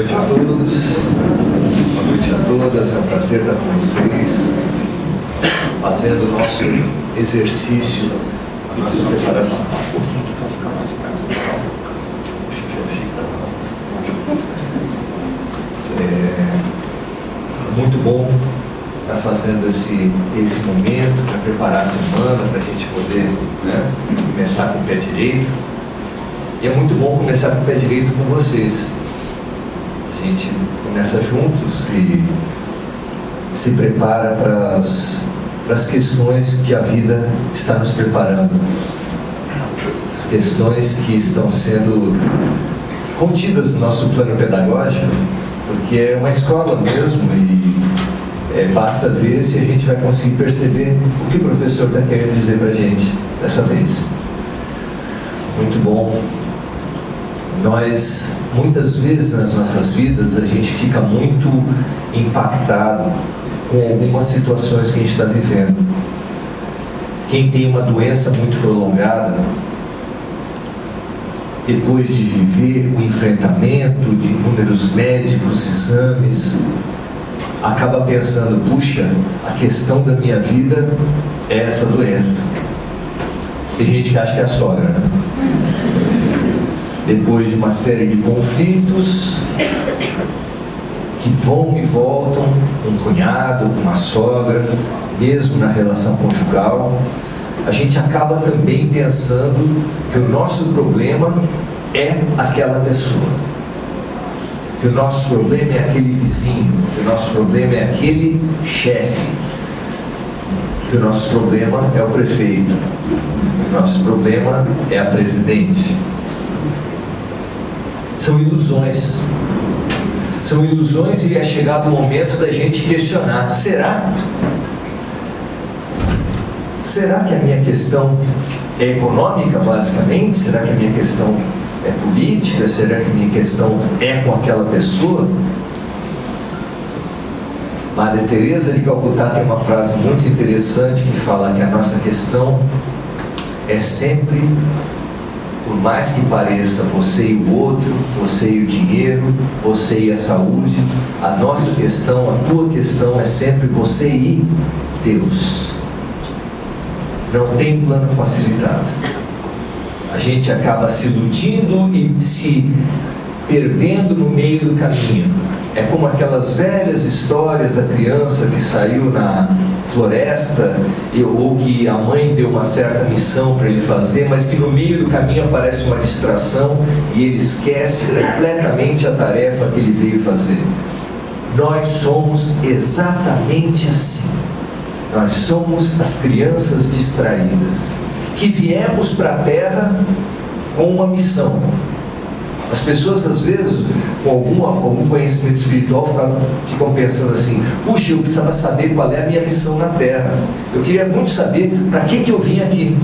noite a todos, boa noite a todas, é um prazer estar com vocês, fazendo o nosso exercício, a nossa preparação. Muito bom estar fazendo esse momento para preparar a semana, para a gente poder começar com o pé direito. E é muito bom começar com o pé direito com vocês. A gente começa juntos e se prepara para as questões que a vida está nos preparando. As questões que estão sendo contidas no nosso plano pedagógico, porque é uma escola mesmo e basta ver se a gente vai conseguir perceber o que o professor está querendo dizer para a gente dessa vez. Muito bom. Nós, muitas vezes nas nossas vidas, a gente fica muito impactado com algumas situações que a gente está vivendo. Quem tem uma doença muito prolongada, depois de viver o enfrentamento de inúmeros médicos, exames, acaba pensando, puxa, a questão da minha vida é essa doença. Tem gente que acha que é a sogra, né? Depois de uma série de conflitos que vão e voltam, um cunhado, uma sogra, mesmo na relação conjugal, a gente acaba também pensando que o nosso problema é aquela pessoa, que o nosso problema é aquele vizinho, que o nosso problema é aquele chefe, que o nosso problema é o prefeito, que o nosso problema é a presidente. São ilusões. São ilusões e é chegado o momento da gente questionar: será? Será que a minha questão é econômica, basicamente? Será que a minha questão é política? Será que a minha questão é com aquela pessoa? Madre Teresa de Calcutá tem uma frase muito interessante que fala que a nossa questão é sempre, por mais que pareça você e o outro, você e o dinheiro, você e a saúde, a nossa questão, a tua questão é sempre você e Deus. Não tem plano facilitado. A gente acaba se iludindo e se perdendo no meio do caminho. É como aquelas velhas histórias da criança que saiu na floresta ou que a mãe deu uma certa missão para ele fazer, mas que no meio do caminho aparece uma distração e ele esquece completamente a tarefa que ele veio fazer. Nós somos exatamente assim. Nós somos as crianças distraídas, que viemos para a Terra com uma missão. As pessoas, às vezes, com algum conhecimento espiritual, ficam pensando assim: puxa, eu precisava saber qual é a minha missão na Terra. Eu queria muito saber para que eu vim aqui.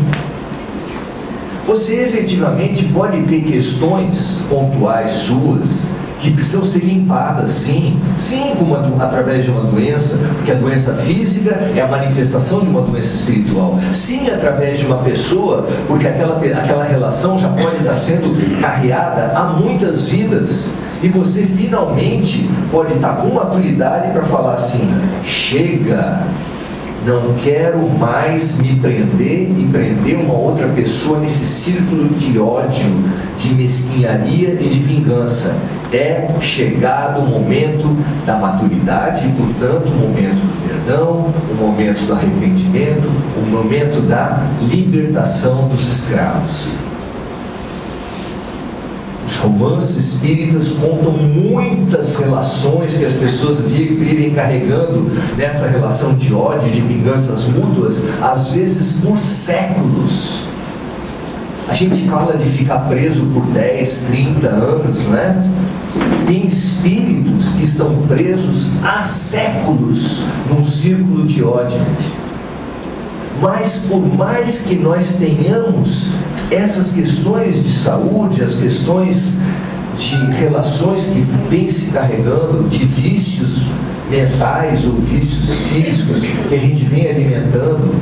Você efetivamente pode ter questões pontuais suas que precisam ser limpadas, sim, como através de uma doença, porque a doença física é a manifestação de uma doença espiritual, sim, através de uma pessoa, porque aquela relação já pode estar sendo carreada há muitas vidas, e você finalmente pode estar com maturidade para falar assim: chega, não quero mais me prender e prender uma outra pessoa nesse círculo de ódio, de mesquinharia e de vingança. É chegado o momento da maturidade e, portanto, o momento do perdão, o momento do arrependimento, o momento da libertação dos escravos. Os romances espíritas contam muitas relações que as pessoas vivem carregando nessa relação de ódio e de vinganças mútuas, às vezes por séculos. A gente fala de ficar preso por 10, 30 anos, não é? Tem espíritos que estão presos há séculos num círculo de ódio. Mas por mais que nós tenhamos essas questões de saúde, as questões de relações que vêm se carregando, de vícios mentais ou vícios físicos que a gente vem alimentando,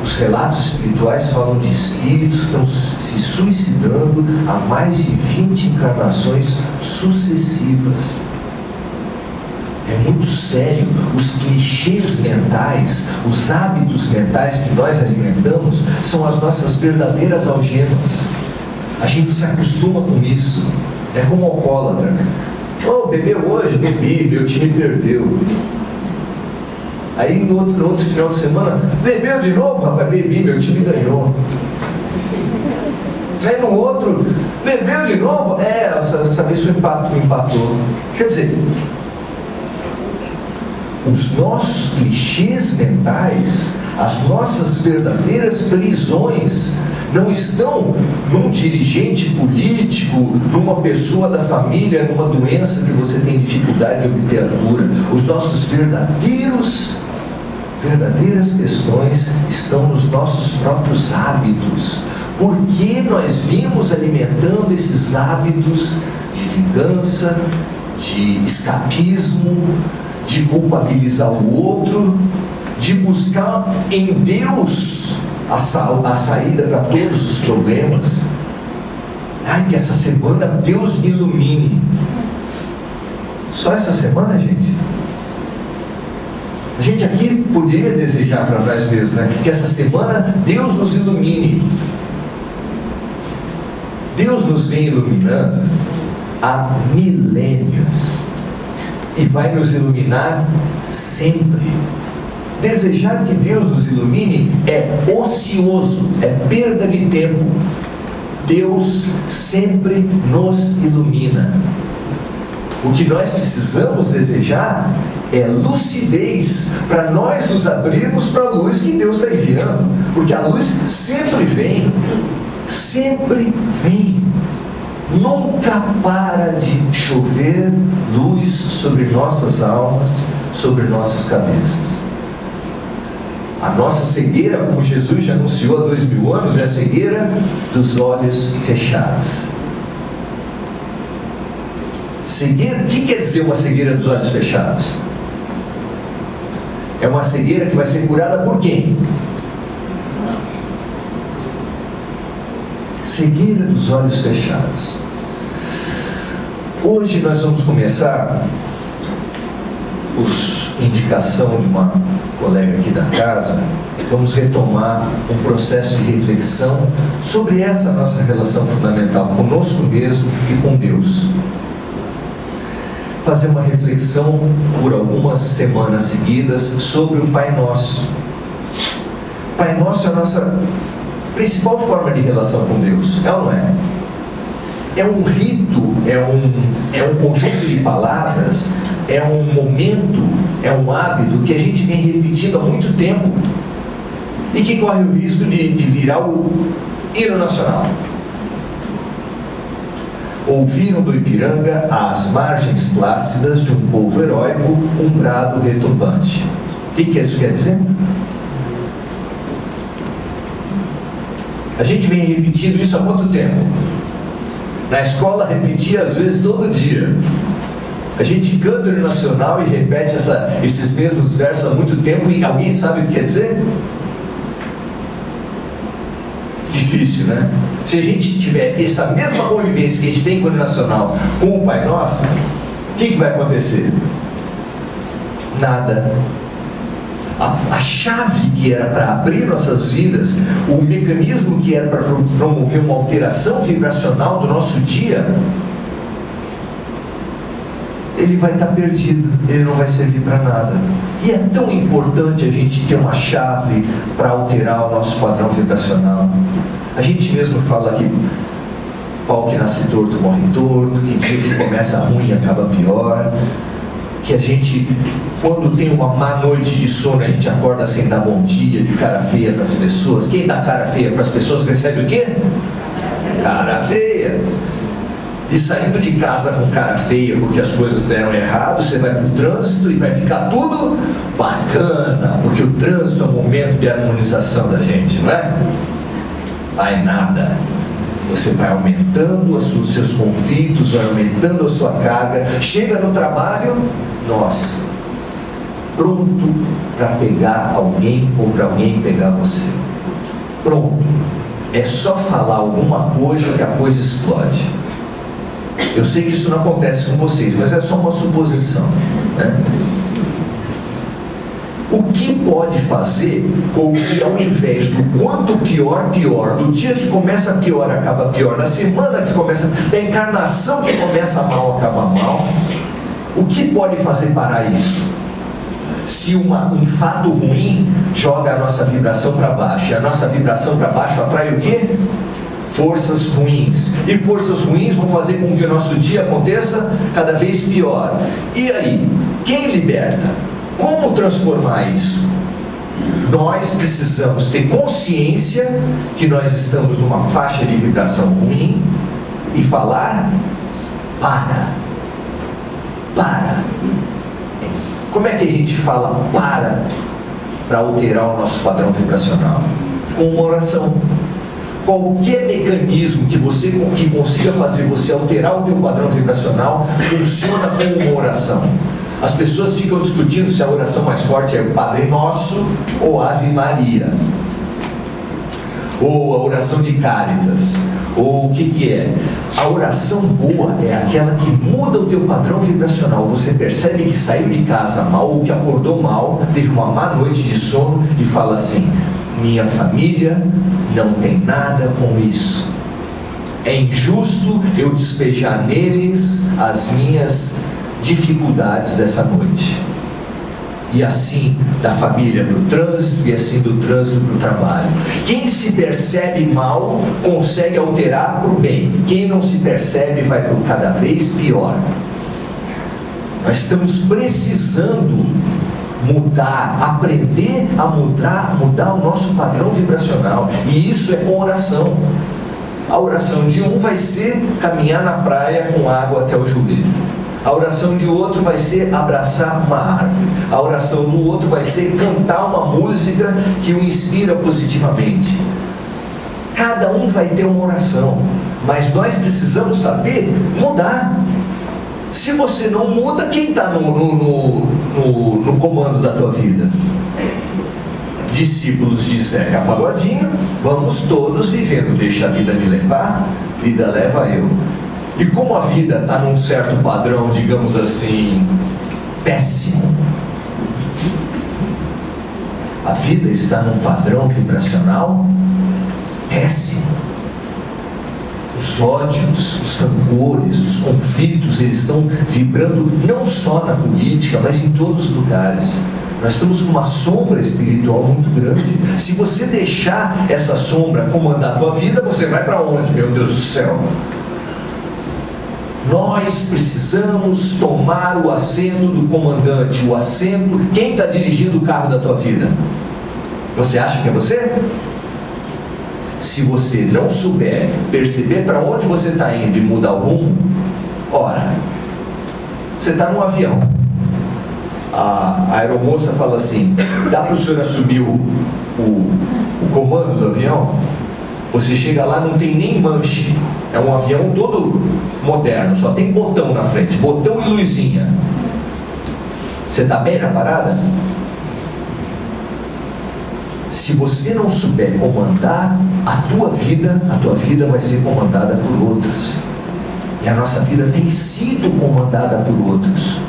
Os relatos espirituais falam de espíritos que estão se suicidando há mais de 20 encarnações sucessivas. É muito sério. Os clichês mentais, os hábitos mentais que nós alimentamos são as nossas verdadeiras algemas. A gente se acostuma com isso. É como alcoólatra. Oh, bebeu hoje? Bebi, meu time perdeu. Aí no outro final de semana, bebeu de novo, rapaz? Bebi, meu time ganhou. Aí no outro, bebeu de novo? Essa vez o empatou. Quer dizer, os nossos clichês mentais, as nossas verdadeiras prisões, não estão num dirigente político, numa pessoa da família, numa doença que você tem dificuldade de obter a cura. Os nossos verdadeiras questões estão nos nossos próprios hábitos. Por que nós vimos alimentando esses hábitos de vingança, de escapismo, de culpabilizar o outro, de buscar em Deus a saída para todos os problemas? Ai, que essa semana Deus me ilumine. Só essa semana, gente? A gente aqui poderia desejar para nós mesmos, né? Que essa semana Deus nos ilumine. Deus nos vem iluminando há milênios e vai nos iluminar sempre. Desejar que Deus nos ilumine é ocioso, é perda de tempo. Deus sempre nos ilumina. O que nós precisamos desejar é lucidez, para nós nos abrirmos para a luz que Deus está enviando, porque a luz sempre vem, nunca para de chover luz sobre nossas almas, sobre nossas cabeças. A nossa cegueira, como Jesus já anunciou há 2000 anos, é a cegueira dos olhos fechados. Cegueira, o que quer dizer uma cegueira dos olhos fechados? É uma cegueira que vai ser curada por quem? Cegueira dos olhos fechados. Hoje nós vamos começar, por indicação de uma colega aqui da casa, vamos retomar um processo de reflexão sobre essa nossa relação fundamental conosco mesmo e com Deus. Fazer uma reflexão por algumas semanas seguidas sobre o Pai Nosso. Pai Nosso é a nossa principal forma de relação com Deus, é ou não é? É um rito, é um conjunto de palavras, é um momento, é um hábito que a gente vem repetindo há muito tempo e que corre o risco de virar o hino nacional. Ouviram do Ipiranga, às margens plácidas de um povo heróico, um brado retumbante. O que isso quer dizer? A gente vem repetindo isso há quanto tempo? Na escola repetia às vezes todo dia. A gente canta no nacional e repete esses mesmos versos há muito tempo, e alguém sabe o que quer dizer? Difícil, né? Se a gente tiver essa mesma convivência que a gente tem com o nacional com o Pai Nosso, o que vai acontecer? Nada. A chave que era para abrir nossas vidas, o mecanismo que era para promover uma alteração vibracional do nosso dia, ele vai estar perdido, ele não vai servir para nada. E é tão importante a gente ter uma chave para alterar o nosso padrão vibracional. A gente mesmo fala que pau que nasce torto morre torto, que dia que começa ruim acaba pior, que a gente, quando tem uma má noite de sono, a gente acorda sem dar bom dia, de cara feia para as pessoas. Quem dá cara feia para as pessoas recebe o quê? Cara feia. E saindo de casa com cara feia porque as coisas deram errado, você vai para o trânsito e vai ficar tudo bacana, porque o trânsito é um momento de harmonização da gente, não é? Vai nada. Você vai aumentando os seus conflitos, vai aumentando a sua carga, chega no trabalho, nossa, pronto para pegar alguém ou para alguém pegar você. Pronto. É só falar alguma coisa que a coisa explode. Eu sei que isso não acontece com vocês, mas é só uma suposição, né? O que pode fazer com que, ao invés do quanto pior, pior, do dia que começa pior, acaba pior, da semana que começa, da encarnação que começa mal, acaba mal, o que pode fazer parar isso? Se um fato ruim joga a nossa vibração para baixo, e a nossa vibração para baixo atrai o quê? Forças ruins. E forças ruins vão fazer com que o nosso dia aconteça cada vez pior. E aí, quem liberta? Como transformar isso? Nós precisamos ter consciência que nós estamos numa faixa de vibração ruim e falar: para. Como é que a gente fala para alterar o nosso padrão vibracional? Com uma oração. Qualquer mecanismo que consiga fazer você alterar o teu padrão vibracional funciona como uma oração. As pessoas ficam discutindo se a oração mais forte é o Padre Nosso ou Ave Maria, ou a oração de Cáritas, ou o que é. A oração boa é aquela que muda o teu padrão vibracional. Você percebe que saiu de casa mal, ou que acordou mal, teve uma má noite de sono e fala assim: minha família não tem nada com isso. É injusto eu despejar neles as minhas dificuldades dessa noite. E assim da família para o trânsito, e assim do trânsito para o trabalho. Quem se percebe mal consegue alterar para o bem. Quem não se percebe vai para o cada vez pior. Nós estamos precisando mudar, aprender a mudar o nosso padrão vibracional. E isso é com oração. A oração de um vai ser caminhar na praia com água até o joelho. A oração de outro vai ser abraçar uma árvore. A oração do outro vai ser cantar uma música que o inspira positivamente. Cada um vai ter uma oração, mas nós precisamos saber mudar. Se você não muda, quem está no comando da tua vida? Discípulos de Zeca Pagodinho, vamos todos vivendo, deixa a vida me levar, vida leva eu. E como a vida está num certo padrão, digamos assim, péssimo, a vida está num padrão vibracional péssimo. Os ódios, os rancores, os conflitos, eles estão vibrando não só na política, mas em todos os lugares. Nós estamos com uma sombra espiritual muito grande. Se você deixar essa sombra comandar a tua vida, você vai para onde, meu Deus do céu? Nós precisamos tomar o assento do comandante, o assento. Quem está dirigindo o carro da tua vida? Você acha que é você? Se você não souber perceber para onde você está indo e mudar o rumo, ora, você está num avião. A aeromoça fala assim: dá para o senhor assumir o comando do avião? Você chega lá, não tem nem manche. É um avião todo moderno, só tem botão na frente, botão e luzinha. Você está bem na parada? Se você não souber comandar a tua vida vai ser comandada por outros. E a nossa vida tem sido comandada por outros.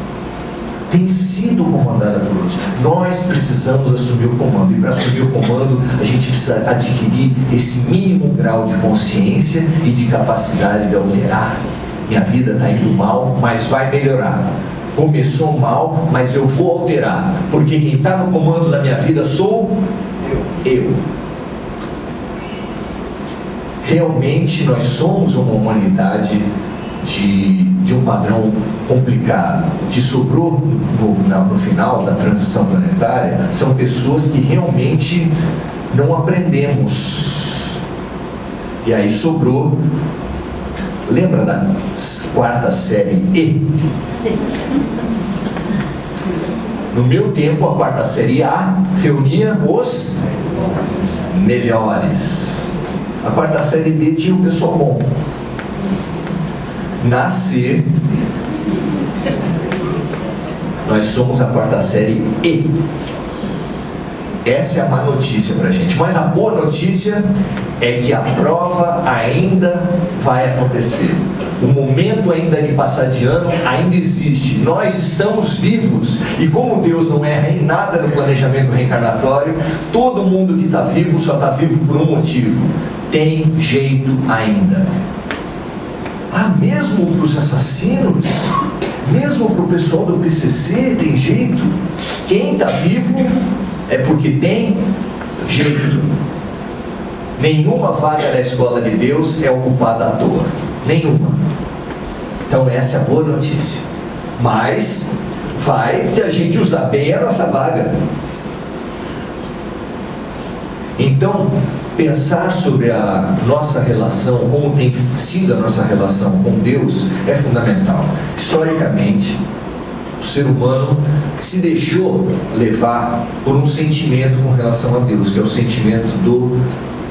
Nós precisamos assumir o comando. E para assumir o comando, a gente precisa adquirir esse mínimo grau de consciência e de capacidade de alterar. Minha vida está indo mal, mas vai melhorar. Começou mal, mas eu vou alterar. Porque quem está no comando da minha vida sou eu. Realmente nós somos uma humanidade de um padrão complicado. O que sobrou no final da transição planetária são pessoas que realmente não aprendemos. E aí sobrou. Lembra da quarta série E? No meu tempo, a quarta série A reunia os melhores. A quarta série B tinha o pessoal bom. Na C, nós somos a quarta série E. Essa é a má notícia para a gente. Mas a boa notícia é que a prova ainda vai acontecer. O momento ainda de passar de ano ainda existe. Nós estamos vivos. E como Deus não erra em nada no planejamento reencarnatório, todo mundo que está vivo só está vivo por um motivo. Tem jeito ainda. Ah, mesmo para os assassinos, mesmo para o pessoal do PCC, tem jeito. Quem está vivo é porque tem jeito. Nenhuma vaga da escola de Deus é ocupada à toa. Nenhuma. Então essa é a boa notícia. Mas vai a gente usar bem a nossa vaga. Então, pensar sobre a nossa relação, como tem sido a nossa relação com Deus, é fundamental. Historicamente, o ser humano se deixou levar por um sentimento com relação a Deus, que é o sentimento do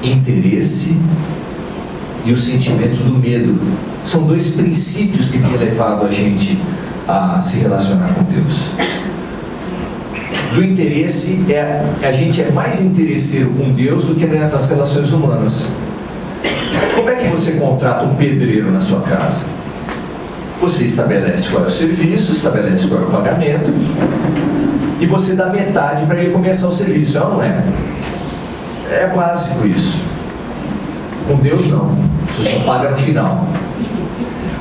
interesse e o sentimento do medo. São dois princípios que têm levado a gente a se relacionar com Deus. Do interesse, a gente é mais interesseiro com Deus do que nas relações humanas. Como é que você contrata um pedreiro na sua casa? Você estabelece qual é o serviço, estabelece qual é o pagamento, e você dá metade para ele começar o serviço, não é? É básico isso. Com Deus não, você só paga no final.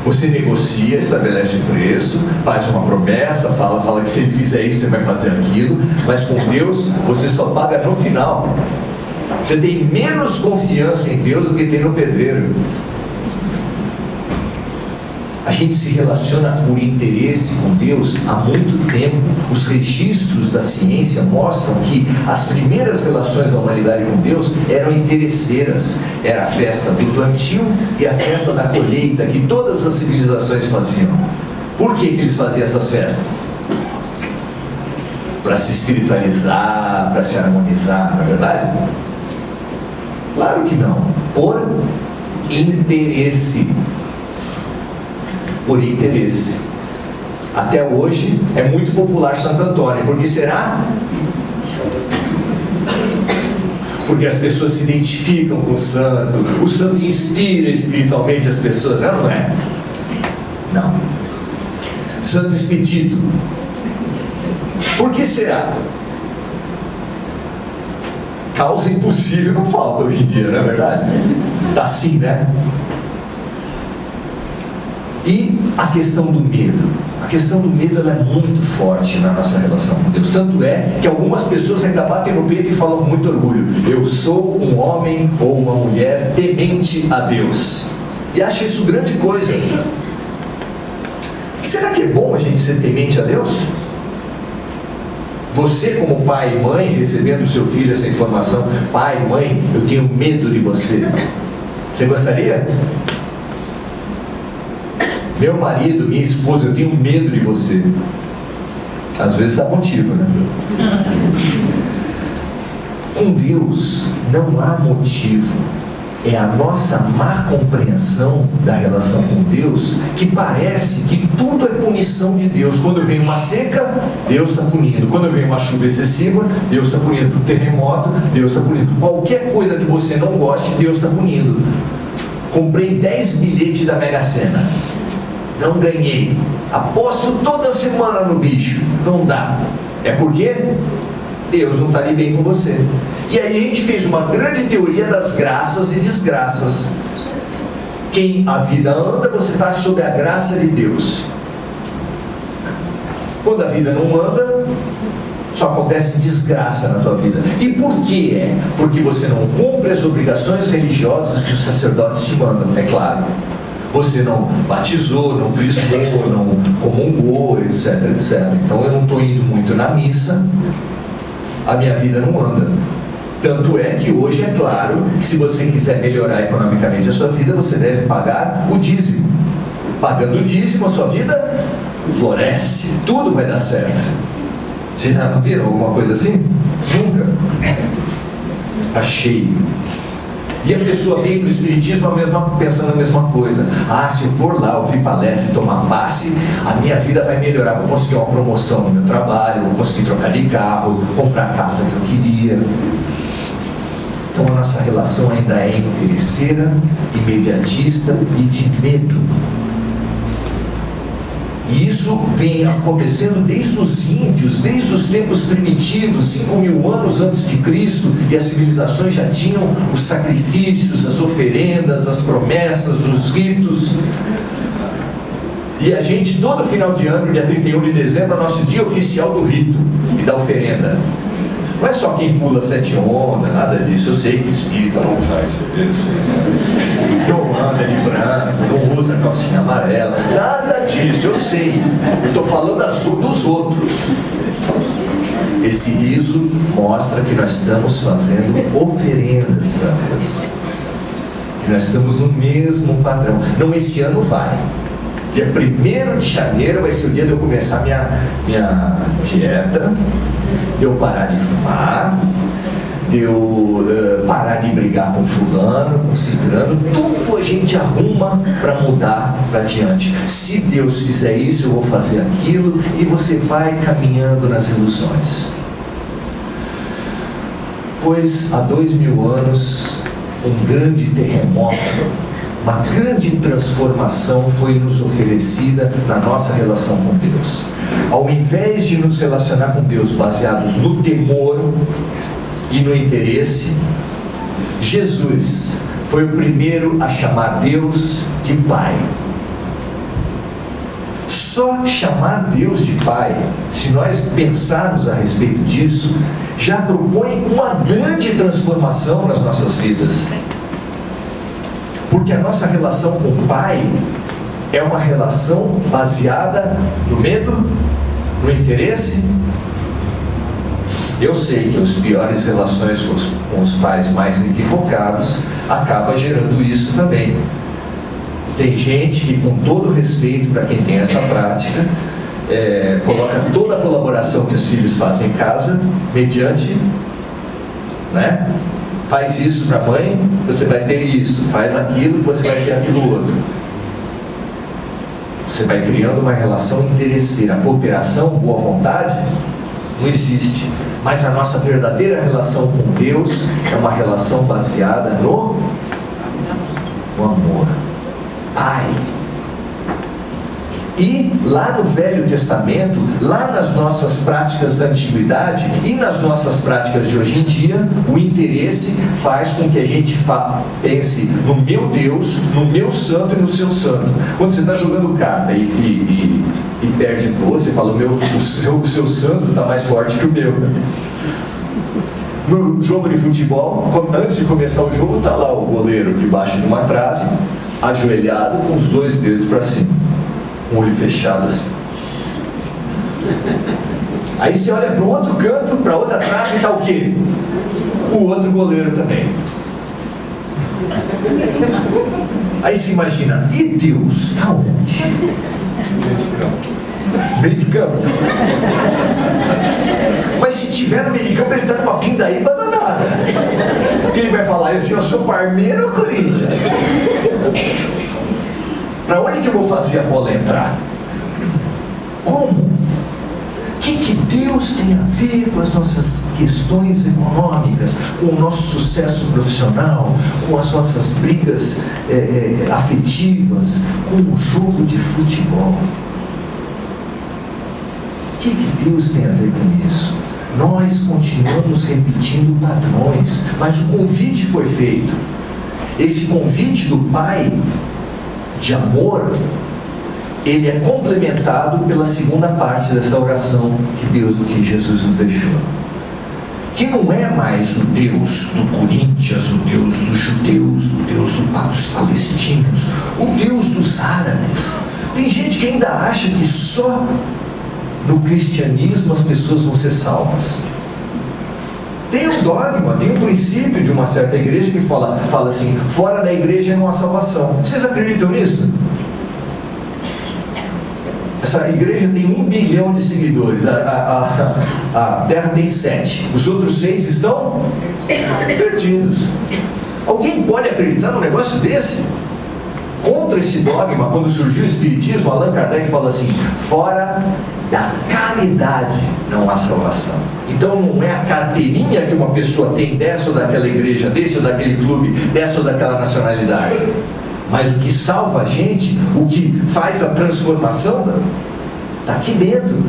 Você negocia, estabelece o preço, faz uma promessa, fala que se ele fizer isso, você vai fazer aquilo, mas com Deus, você só paga no final. Você tem menos confiança em Deus do que tem no pedreiro. A gente se relaciona por interesse com Deus há muito tempo. Os registros da ciência mostram que as primeiras relações da humanidade com Deus eram interesseiras. Era a festa do plantio e a festa da colheita, que todas as civilizações faziam. Por que eles faziam essas festas? Para se espiritualizar, para se harmonizar, não é verdade? Claro que não. Por interesse. Por interesse. Até hoje é muito popular Santo Antônio. Por que será? Porque as pessoas se identificam com o santo inspira espiritualmente as pessoas, não é? Não. Santo Expedito. Por que será? Causa impossível não falta hoje em dia, não é verdade? Tá assim, né? E a questão do medo. A questão do medo ela é muito forte na nossa relação com Deus. Tanto é que algumas pessoas ainda batem no peito e falam com muito orgulho: eu sou um homem ou uma mulher temente a Deus. E acha isso grande coisa. Será que é bom a gente ser temente a Deus? Você como pai e mãe, recebendo do seu filho essa informação: pai, mãe, eu tenho medo de você. Você gostaria? Meu marido, minha esposa, eu tenho medo de você. Às vezes dá motivo, né? Com Deus não há motivo. É a nossa má compreensão da relação com Deus que parece que tudo é punição de Deus. Quando vem uma seca, Deus está punindo. Quando vem uma chuva excessiva, Deus está punindo. Terremoto, Deus está punindo. Qualquer coisa que você não goste, Deus está punindo. Comprei 10 bilhetes da Mega Sena. Não ganhei. Aposto toda semana no bicho. Não dá. É porque Deus não está ali bem com você. E aí a gente fez uma grande teoria das graças e desgraças. Quem a vida anda, você está sob a graça de Deus. Quando a vida não anda, só acontece desgraça na tua vida. E por que é? Porque você não cumpre as obrigações religiosas que os sacerdotes te mandam, é claro. Você não batizou, não crismou, não comungou, etc, etc. Então eu não estou indo muito na missa, a minha vida não anda. Tanto é que hoje é claro que se você quiser melhorar economicamente a sua vida, você deve pagar o dízimo. Pagando o dízimo, a sua vida floresce, tudo vai dar certo. Vocês já não viram alguma coisa assim? Nunca. Está cheio. E a pessoa vem para o Espiritismo pensando a mesma coisa. Se eu for lá ouvir palestra e tomar passe, a minha vida vai melhorar. Vou conseguir uma promoção no meu trabalho, vou conseguir trocar de carro, comprar a casa que eu queria. Então a nossa relação ainda é interesseira, imediatista e de medo. E isso vem acontecendo desde os índios, desde os tempos primitivos, 5.000 anos antes de Cristo, e as civilizações já tinham os sacrifícios, as oferendas, as promessas, os ritos. E a gente, todo final de ano, dia 31 de dezembro, é o nosso dia oficial do rito e da oferenda. Não é só quem pula 7 ondas, nada disso. Eu sei que o espírita não faz isso. Não anda de branco, não usa calcinha amarela, nada disso, eu sei. Eu estou falando dos outros. Esse riso mostra que nós estamos fazendo oferendas para Deus. Que nós estamos no mesmo padrão. Não, esse ano vai. Dia 1º de janeiro vai ser o dia de eu começar minha dieta, de eu parar de fumar, de eu parar de brigar com fulano, com ciclano. Tudo a gente arruma para mudar para diante. Se Deus fizer isso, eu vou fazer aquilo, e você vai caminhando nas ilusões. Pois há 2.000 anos, um grande terremoto, uma grande transformação foi nos oferecida na nossa relação com Deus. Ao invés de nos relacionar com Deus baseados no temor e no interesse, Jesus foi o primeiro a chamar Deus de Pai. Só chamar Deus de Pai, se nós pensarmos a respeito disso, já propõe uma grande transformação nas nossas vidas. Porque a nossa relação com o Pai é uma relação baseada no medo, no interesse. Eu sei que as piores relações com os pais mais equivocados acabam gerando isso também. Tem gente que, com todo respeito para quem tem essa prática, coloca toda a colaboração que os filhos fazem em casa mediante, né? Faz isso para a mãe, você vai ter isso. Faz aquilo, você vai ter aquilo outro. Você vai criando uma relação interesseira. A cooperação, boa vontade, não existe. Mas a nossa verdadeira relação com Deus é uma relação baseada no amor. Pai. E lá no Velho Testamento, lá nas nossas práticas da antiguidade e nas nossas práticas de hoje em dia, o interesse faz com que a gente pense no meu Deus, no meu santo e no seu santo. Quando você está jogando carta e perde gol, você fala, o seu santo está mais forte que o meu. No jogo de futebol, antes de começar o jogo, está lá o goleiro debaixo de uma trave, ajoelhado com os 2 dedos para cima, com o olho fechado assim. Aí você olha para o outro canto, para outra trave, e está o quê? O outro goleiro também. Aí se imagina, e Deus está onde? Meio de campo. Mas se tiver no meio de campo, ele está numa pindaíba danada. Porque ele vai falar assim, eu sou Parmeira ou Corinthians? Para onde que eu vou fazer a bola entrar? Como? O que Deus tem a ver com as nossas questões econômicas, com o nosso sucesso profissional, com as nossas brigas afetivas, com o jogo de futebol? O que Deus tem a ver com isso? Nós continuamos repetindo padrões, mas o convite foi feito. Esse convite do Pai de amor, ele é complementado pela segunda parte dessa oração que Jesus nos deixou, que não é mais o Deus do Corinthians, o Deus dos judeus, o Deus dos palestinos, o Deus dos árabes. Tem gente que ainda acha que só no cristianismo as pessoas vão ser salvas. Tem um dogma, tem um princípio de uma certa igreja que fala assim, fora da igreja não há salvação. Vocês acreditam nisso? Essa igreja tem 1 bilhão de seguidores, a Terra tem 7, os outros 6 estão perdidos. Alguém pode acreditar num negócio desse? Contra esse dogma, quando surgiu o Espiritismo, Allan Kardec fala assim: fora da caridade não há salvação. Então não é a carteirinha que uma pessoa tem dessa ou daquela igreja, desse ou daquele clube, dessa ou daquela nacionalidade, mas o que salva a gente, o que faz a transformação, está aqui dentro.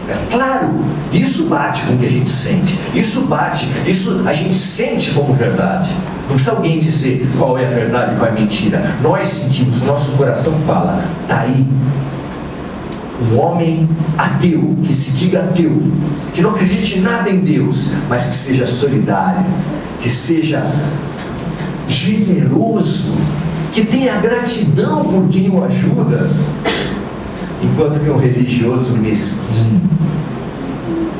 É claro, isso bate com o que a gente sente, isso bate, isso a gente sente como verdade. Não precisa alguém dizer qual é a verdade e qual é a mentira. Nós sentimos, o nosso coração fala: está aí. Um homem ateu, que se diga ateu, que não acredite em nada em Deus, mas que seja solidário, que seja generoso, que tenha gratidão por quem o ajuda, enquanto que um religioso mesquinho,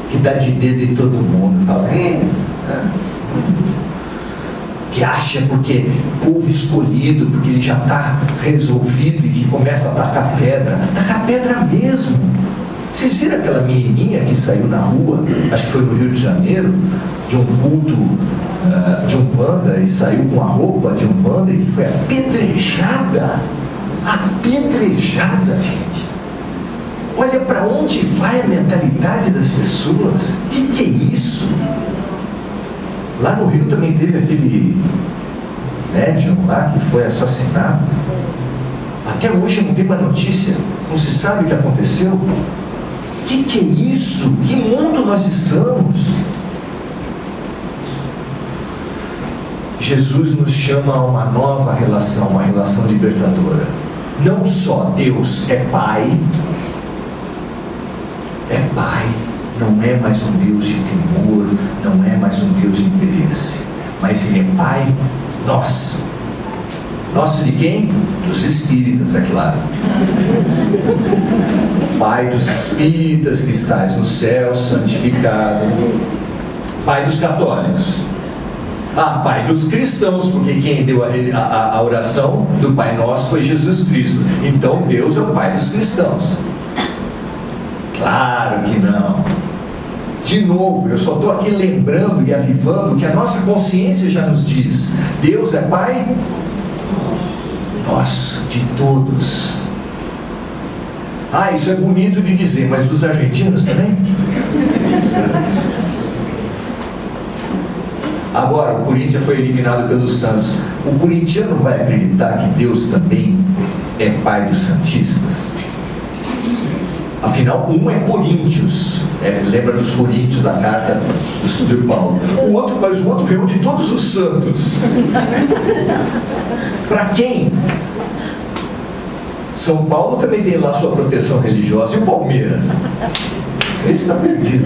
que dá de dedo em todo mundo, fala, que acha porque povo escolhido, porque ele já está resolvido, e que começa a tacar pedra mesmo. Vocês viram aquela menininha que saiu na rua, acho que foi no Rio de Janeiro, de um culto de Umbanda, e saiu com a roupa de Umbanda e que foi apedrejada, gente. Olha para onde vai a mentalidade das pessoas. O que é isso? Lá no Rio também teve aquele médium lá que foi assassinado. Até hoje não tem uma notícia, não se sabe o que aconteceu. O que é isso? Que mundo nós estamos? Jesus nos chama a uma nova relação, uma relação libertadora. Não só Deus é Pai, não é mais um Deus de temor, não é mais um Deus de interesse, mas Ele é Pai nosso. Nosso de quem? Dos espíritas, é claro. Pai dos espíritas que estás no céu, santificado. Pai dos católicos. Pai dos cristãos, porque quem deu a oração do Pai Nosso foi Jesus Cristo. Então Deus é o Pai dos cristãos. Claro que não. De novo, eu só estou aqui lembrando e avivando que a nossa consciência já nos diz: Deus é Pai nosso, de todos. Isso é bonito de dizer, mas dos argentinos também? Agora, o Corinthians foi eliminado pelos Santos. O corintiano vai acreditar que Deus também é Pai dos santistas? Afinal, um é Coríntios, lembra dos Coríntios, da carta do Paulo. Mas o outro reúne todos os santos. Para quem? São Paulo também tem lá sua proteção religiosa. E o Palmeiras? Esse está perdido.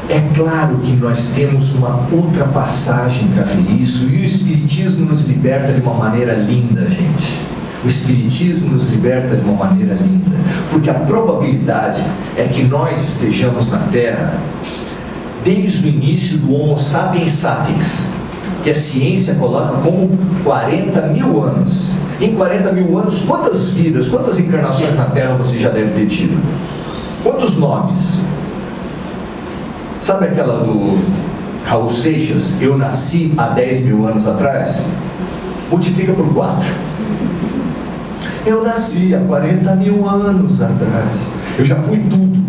É claro que nós temos uma outra passagem para ver isso, e o Espiritismo nos liberta de uma maneira linda, gente. O Espiritismo nos liberta de uma maneira linda, porque a probabilidade é que nós estejamos na Terra desde o início do Homo sapiens sapiens, que a ciência coloca como 40 mil anos. Em 40 mil anos, quantas vidas, quantas encarnações na Terra você já deve ter tido? Quantos nomes? Sabe aquela do Raul Seixas, eu nasci há 10 mil anos atrás? Multiplica por 4. Eu nasci há 40 mil anos atrás. Eu já fui tudo.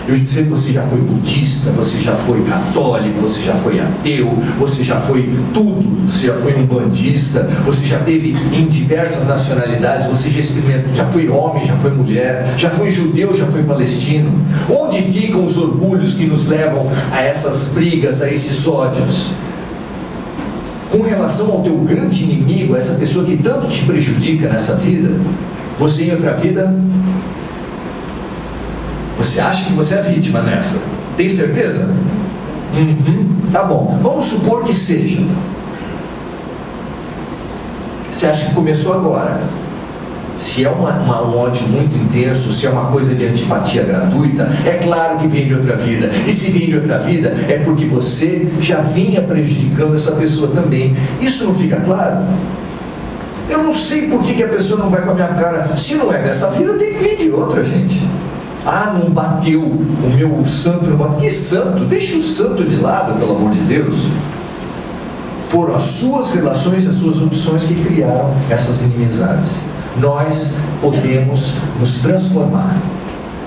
Eu sei que você já foi budista, você já foi católico, você já foi ateu, você já foi tudo. Você já foi um bandista, você já teve em diversas nacionalidades, você já experimentou, já foi homem, já foi mulher, já foi judeu, já foi palestino. Onde ficam os orgulhos que nos levam a essas brigas, a esses ódios? Com relação ao teu grande inimigo, essa pessoa que tanto te prejudica nessa vida, você em outra vida, você acha que você é vítima nessa? Tem certeza? Tá bom, vamos supor que seja. Você acha que começou agora? Se é um ódio muito intenso, se é uma coisa de antipatia gratuita, é claro que vem de outra vida. E se vem de outra vida, é porque você já vinha prejudicando essa pessoa também. Isso não fica claro? Eu não sei por que a pessoa não vai com a minha cara. Se não é dessa vida, tem que vir de outra, gente. Ah, não bateu, o meu santo não bateu. Que santo? Deixa o santo de lado, pelo amor de Deus. Foram as suas relações, as suas opções que criaram essas inimizades. Nós podemos nos transformar.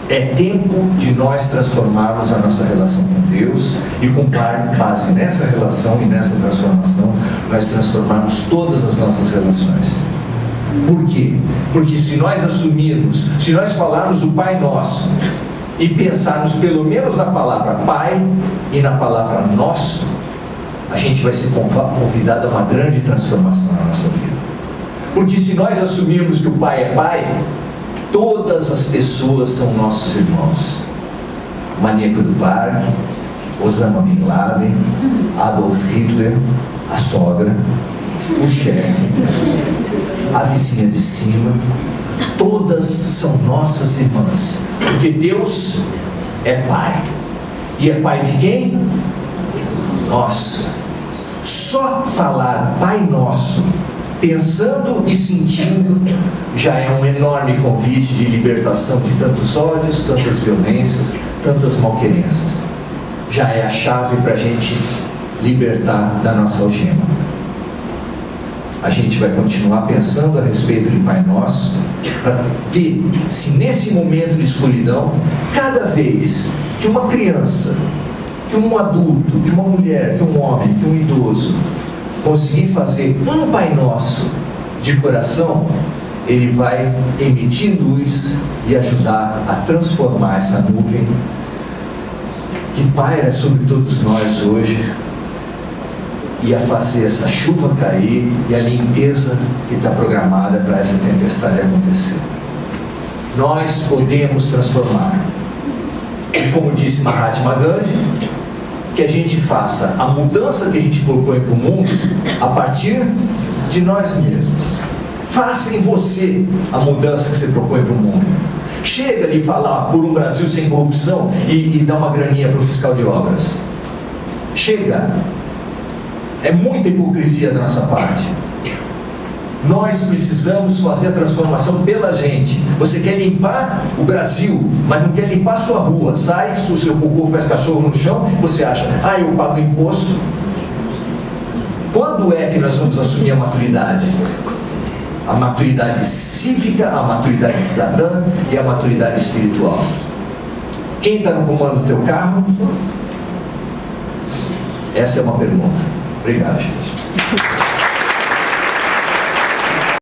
É tempo de nós transformarmos a nossa relação com Deus e, com base nessa relação e nessa transformação, nós transformarmos todas as nossas relações. Por quê? Porque se nós assumirmos, se nós falarmos o Pai Nosso e pensarmos pelo menos na palavra Pai e na palavra Nosso, a gente vai ser convidado a uma grande transformação na nossa vida. Porque se nós assumirmos que o Pai é Pai, todas as pessoas são nossos irmãos. O maníaco do parque, Osama Bin Laden, Adolf Hitler, a sogra, o chefe, a vizinha de cima, todas são nossas irmãs. Porque Deus é Pai. E é Pai de quem? Nosso. Só falar Pai Nosso, pensando e sentindo, já é um enorme convite de libertação de tantos ódios, tantas violências, tantas malquerenças. Já é a chave para a gente libertar da nossa algema. A gente vai continuar pensando a respeito de Pai Nosso, para ver se nesse momento de escuridão, cada vez que uma criança, que um adulto, que uma mulher, que um homem, que um idoso conseguir fazer um Pai Nosso de coração, ele vai emitir luz e ajudar a transformar essa nuvem que paira sobre todos nós hoje e a fazer essa chuva cair e a limpeza que está programada para essa tempestade acontecer. Nós podemos transformar. E como disse Mahatma Gandhi, que a gente faça a mudança que a gente propõe para o mundo a partir de nós mesmos. Faça em você a mudança que você propõe para o mundo. Chega de falar por um Brasil sem corrupção e dar uma graninha para o fiscal de obras. Chega. É muita hipocrisia da nossa parte. Nós precisamos fazer a transformação pela gente. Você quer limpar o Brasil, mas não quer limpar a sua rua. Sai, o seu cocô faz cachorro no chão, você acha, eu pago imposto. Quando é que nós vamos assumir a maturidade? A maturidade cívica, a maturidade cidadã e a maturidade espiritual. Quem está no comando do teu carro? Essa é uma pergunta. Obrigado, gente.